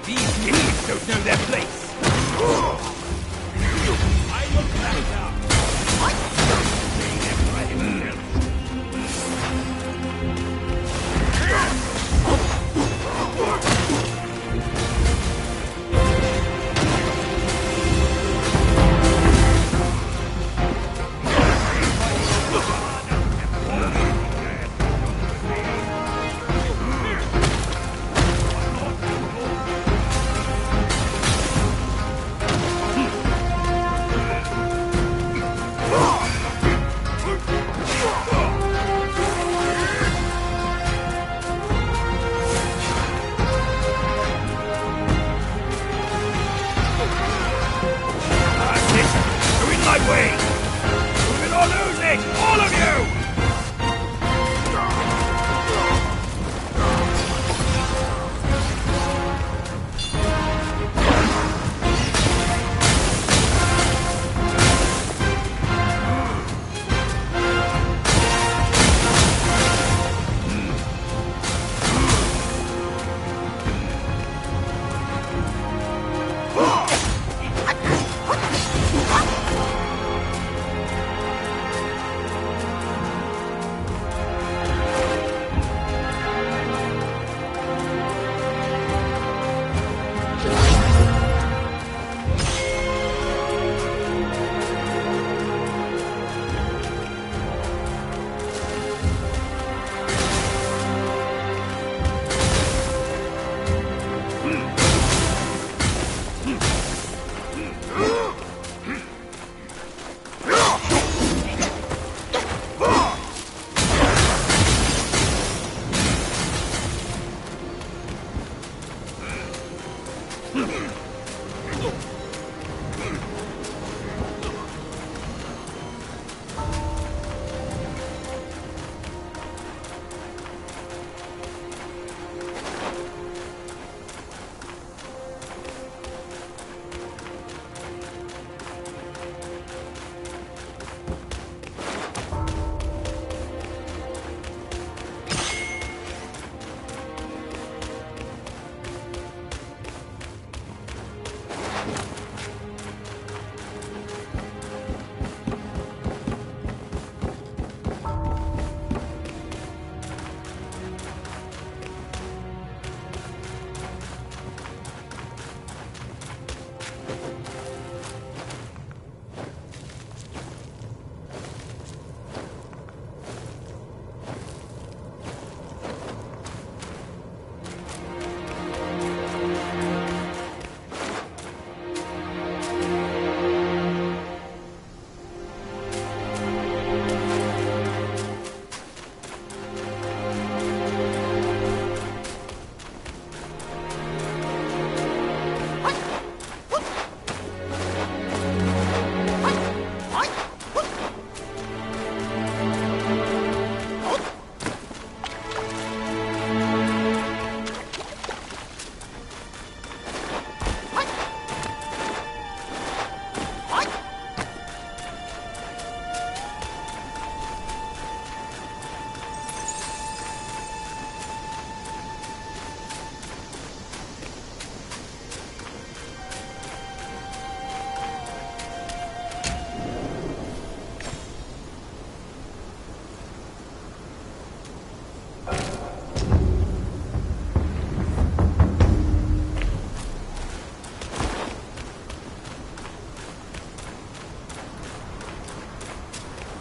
These kids don't know their place. I look back now.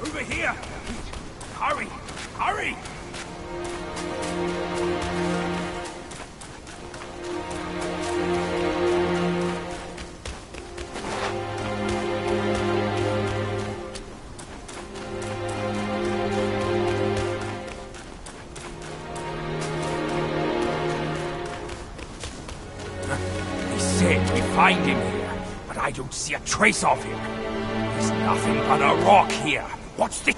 Over here! Hurry! Hurry! They said we find him here, but I don't see a trace of him. There's nothing but a rock here. What's the...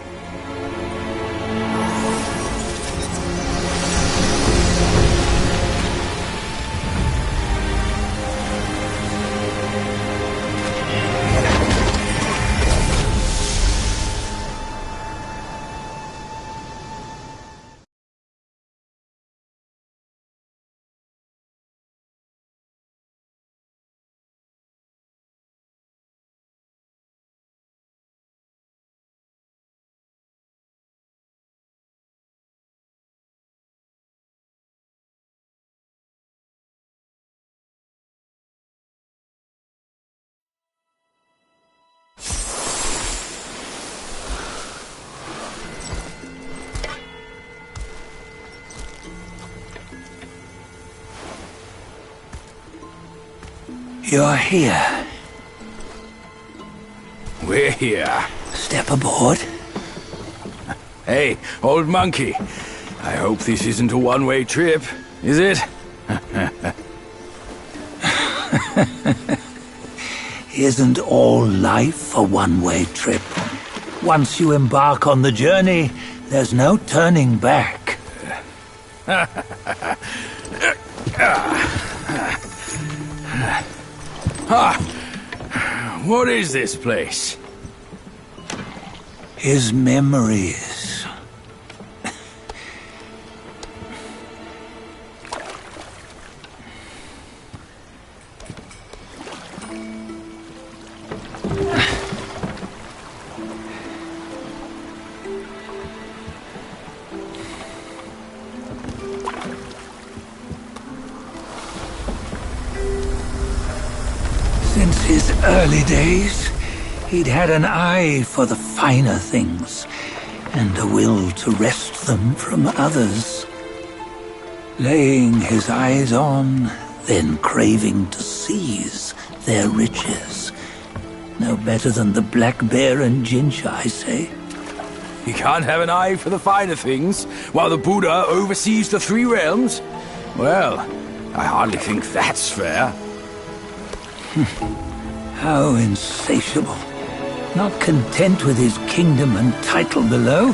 You're here. We're here. Step aboard. Hey, old monkey. I hope this isn't a one-way trip, is it? Isn't all life a one-way trip? Once you embark on the journey, there's no turning back. What is this place? His memories. Since his early days, he'd had an eye for the finer things, and a will to wrest them from others. Laying his eyes on, then craving to seize their riches. No better than the black bear and Jinch, I say. You can't have an eye for the finer things, while the Buddha oversees the three realms? Well, I hardly think that's fair. How insatiable. Not content with his kingdom and title below,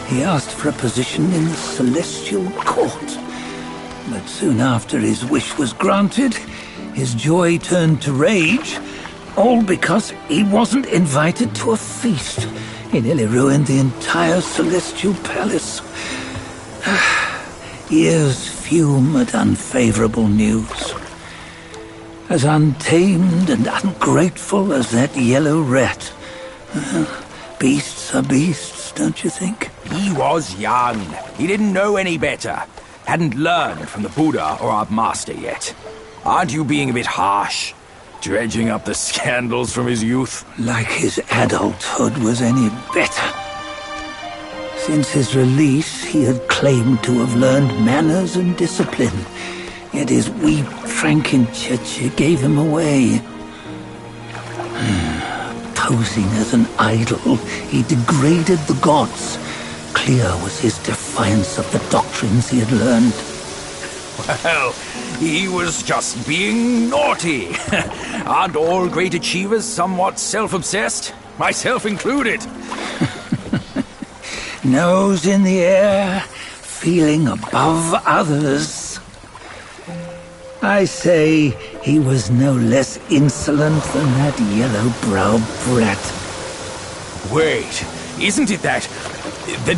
he asked for a position in the celestial court. But soon after his wish was granted, his joy turned to rage, all because he wasn't invited to a feast. He nearly ruined the entire celestial palace. Ears fume at unfavorable news. As untamed and ungrateful as that yellow rat. Beasts are beasts, don't you think? He was young. He didn't know any better. Hadn't learned from the Buddha or our master yet. Aren't you being a bit harsh? Dredging up the scandals from his youth? Like his adulthood was any better. Since his release, he had claimed to have learned manners and discipline. Yet his weak Frankenchurch gave him away. Posing as an idol, he degraded the gods. Clear was his defiance of the doctrines he had learned. Well, he was just being naughty. Aren't all great achievers somewhat self-obsessed? Myself included. Nose in the air, feeling above others. I say he was no less insolent than that yellow-browed brat. Wait, isn't it that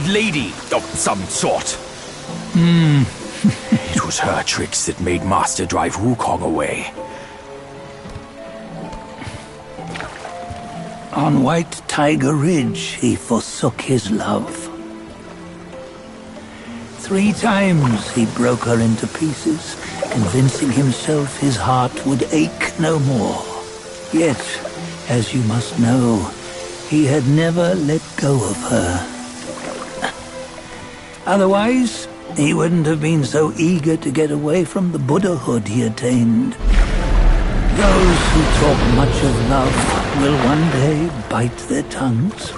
lady of some sort? It was her tricks that made Master drive Wukong away. On White Tiger Ridge, he forsook his love. 3 times he broke her into pieces, convincing himself his heart would ache no more. Yet, as you must know, he had never let go of her. Otherwise, he wouldn't have been so eager to get away from the Buddhahood he attained. Those who talk much of love will one day bite their tongues.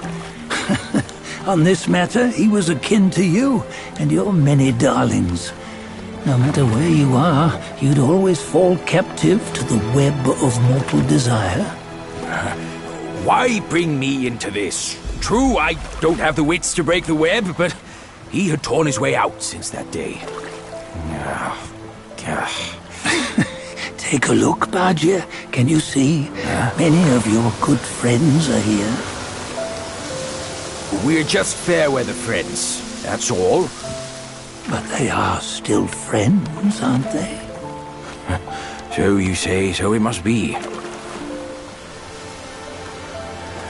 On this matter, he was akin to you and your many darlings. No matter where you are, you'd always fall captive to the web of mortal desire. Why bring me into this? True, I don't have the wits to break the web, but he had torn his way out since that day. Take a look, Bajia. Can you see? Many of your good friends are here. We're just fair weather friends, that's all. But they are still friends, aren't they? So you say, so it must be.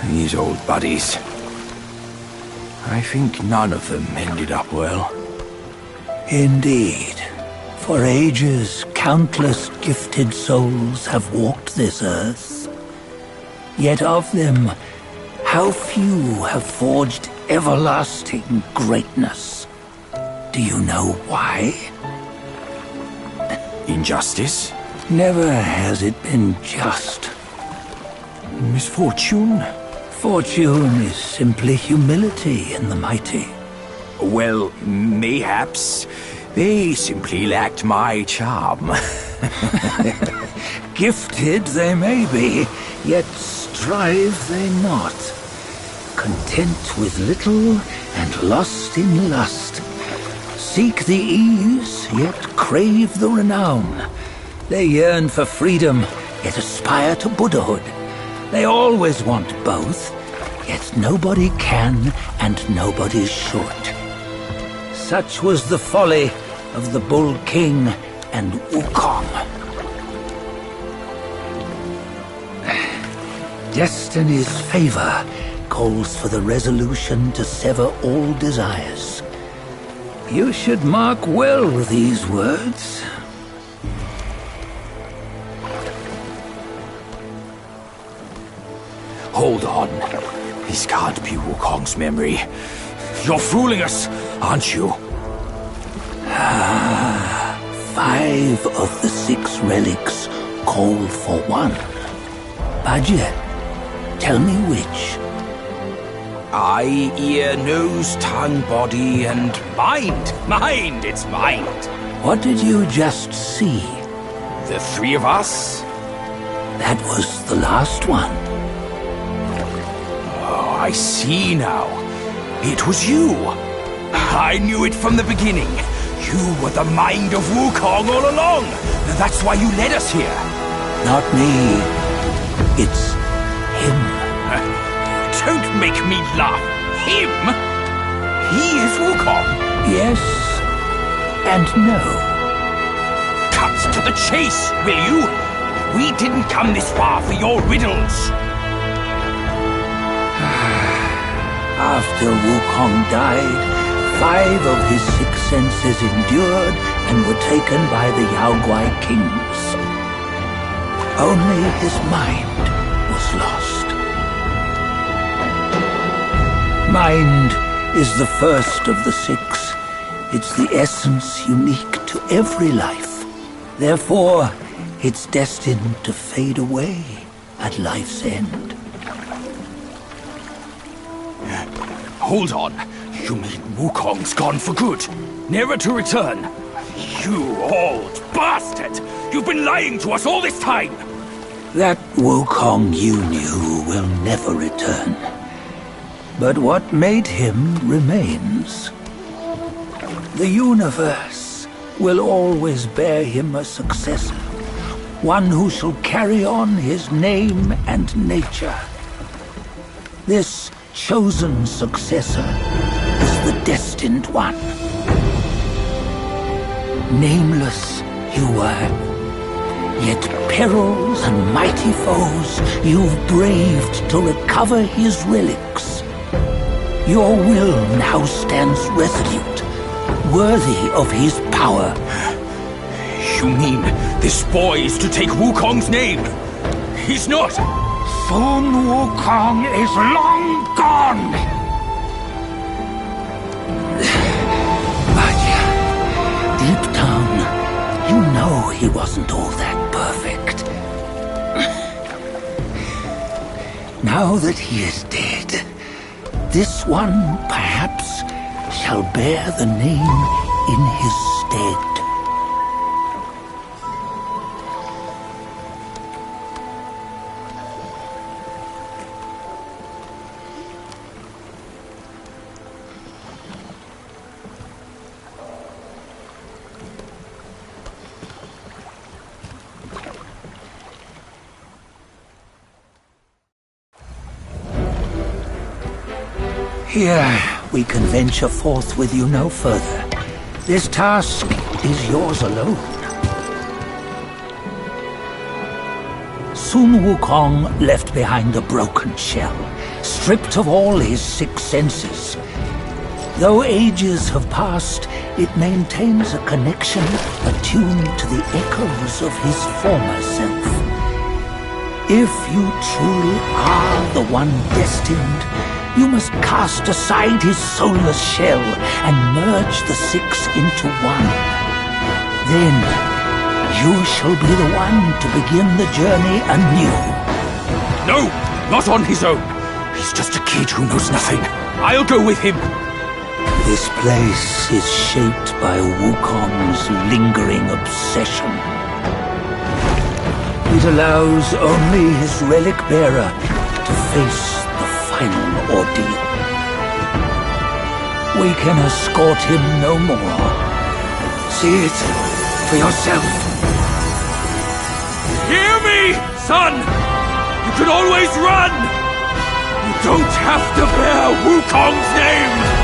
These old buddies. I think none of them ended up well. Indeed. For ages, countless gifted souls have walked this earth. Yet of them, how few have forged everlasting greatness? Do you know why? Injustice? Never has it been just. Misfortune? Fortune is simply humility in the mighty. Well, mayhaps they simply lacked my charm. Gifted they may be, yet strive they not. Content with little and lost in lust. Seek the ease, yet crave the renown. They yearn for freedom, yet aspire to Buddhahood. They always want both, yet nobody can and nobody should. Such was the folly of the Bull King and Wukong. Destiny's favor calls for the resolution to sever all desires. You should mark well these words. Hold on. This can't be Wukong's memory. You're fooling us, aren't you? 5 of the 6 relics call for one. Bajie, tell me which. Eye, ear, nose, tongue, body, and mind. Mind, it's mind. What did you just see? The 3 of us? That was the last one. Oh, I see now. It was you. I knew it from the beginning. You were the mind of Wukong all along. That's why you led us here. Not me. It's him. Don't make me laugh. Him? He is Wukong. Yes and no. Cut to the chase, will you? We didn't come this far for your riddles. After Wukong died, 5 of his 6 senses endured and were taken by the Yaoguai kings. Only his mind was lost. Mind is the first of the 6. It's the essence unique to every life. Therefore, it's destined to fade away at life's end. Hold on. You mean Wukong's gone for good? Never to return? You old bastard! You've been lying to us all this time! That Wukong you knew will never return. But what made him remains. The universe will always bear him a successor. One who shall carry on his name and nature. This chosen successor is the destined one. Nameless you were, yet perils and mighty foes you've braved to recover his relics. Your will now stands resolute, worthy of his power. You mean this boy is to take Wukong's name? He's not! Sun Wukong is long gone! Bajie, deep down, you know he wasn't all that perfect. Now that he is dead, this one, perhaps, shall bear the name in his stead. Here, we can venture forth with you no further. This task is yours alone. Sun Wukong left behind a broken shell, stripped of all his 6 senses. Though ages have passed, it maintains a connection attuned to the echoes of his former self. If you truly are the one destined, you must cast aside his soulless shell and merge the 6 into one. Then you shall be the one to begin the journey anew. No, not on his own. He's just a kid who knows nothing. I'll go with him. This place is shaped by Wukong's lingering obsession. It allows only his relic bearer to face the final ordeal. We can escort him no more. See it for yourself. Hear me, son! You can always run! You don't have to bear Wukong's name!